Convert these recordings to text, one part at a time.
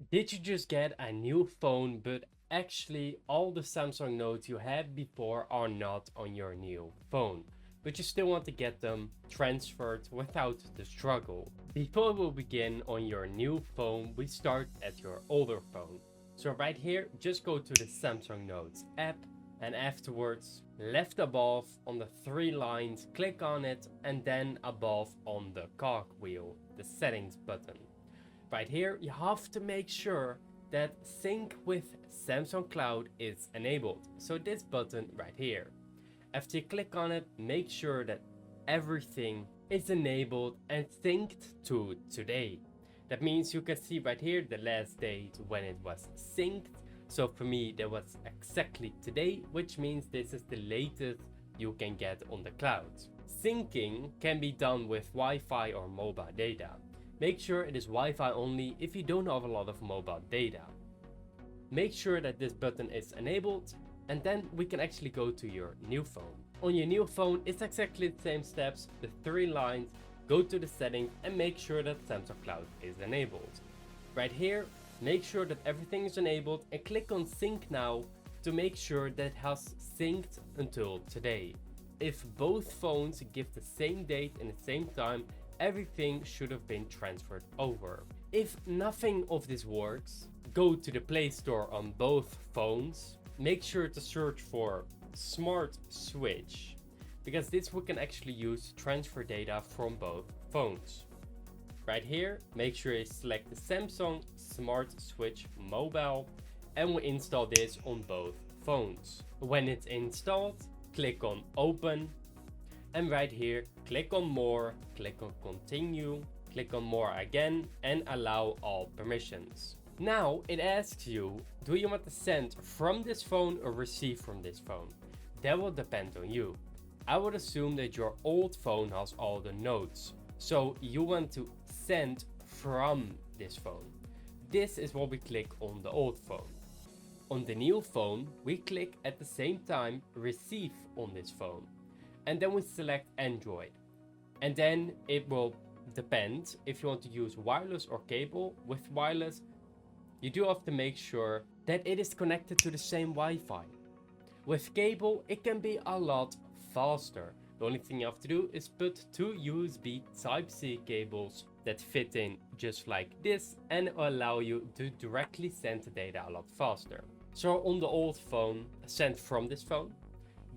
Did you just get a new phone, but actually all the Samsung Notes you had before are not on your new phone, but you still want to get them transferred without the struggle? Before we begin on your new phone, we start at your older phone. So right here, just go to the Samsung Notes app, and afterwards, left above on the three lines, click on it, and then above on the cogwheel, the settings button. Right here, you have to make sure that sync with Samsung Cloud is enabled. So this button right here. After you click on it, make sure that everything is enabled and synced to today. That means you can see right here the last date when it was synced. So for me, that was exactly today, which means this is the latest you can get on the cloud. Syncing can be done with Wi-Fi or mobile data. Make sure it is Wi-Fi only if you don't have a lot of mobile data. Make sure that this button is enabled, and then we can actually go to your new phone. On your new phone, it's exactly the same steps, the three lines, go to the settings and make sure that Samsung Cloud is enabled. Right here, make sure that everything is enabled and click on Sync Now to make sure that it has synced until today. If both phones give the same date and the same time, everything should have been transferred over. If nothing of this works, go to the Play Store on both phones. Make sure to search for Smart Switch, because this we can actually use to transfer data from both phones. Right here, make sure you select the Samsung Smart Switch Mobile, and we install this on both phones. When it's installed, click on Open, and right here, click on More, click on Continue, click on More again, and allow all permissions. Now it asks you, do you want to send from this phone or receive from this phone? That will depend on you. I would assume that your old phone has all the notes, so you want to send from this phone. This is what we click on the old phone. On the new phone, we click at the same time receive on this phone, and then we select Android. And then it will depend if you want to use wireless or cable. With wireless, you do have to make sure that it is connected to the same Wi-Fi. With cable, it can be a lot faster. The only thing you have to do is put two USB Type-C cables that fit in just like this, and it will allow you to directly send the data a lot faster. So on the old phone, send from this phone.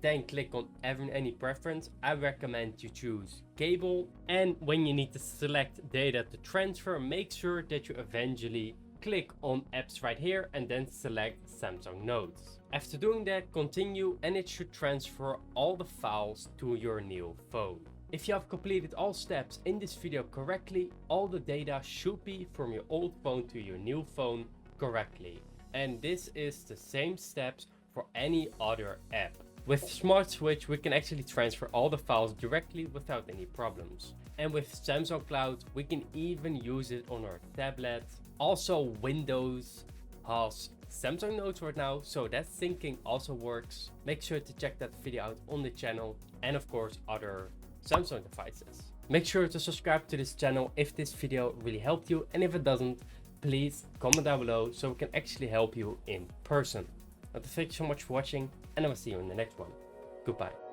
Then click on any preference. I recommend you choose cable. And when you need to select data to transfer, make sure that you eventually click on apps right here and then select Samsung Notes. After doing that, continue, and it should transfer all the files to your new phone. If you have completed all steps in this video correctly, all the data should be from your old phone to your new phone correctly. And this is the same steps for any other app. With Smart Switch, we can actually transfer all the files directly without any problems. And with Samsung Cloud, we can even use it on our tablet. Also, Windows has Samsung Notes right now, so that syncing also works. Make sure to check that video out on the channel, and of course other Samsung devices. Make sure to subscribe to this channel if this video really helped you, and if it doesn't, please comment down below so we can actually help you in person. Thank you so much for watching, and I will see you in the next one. Goodbye.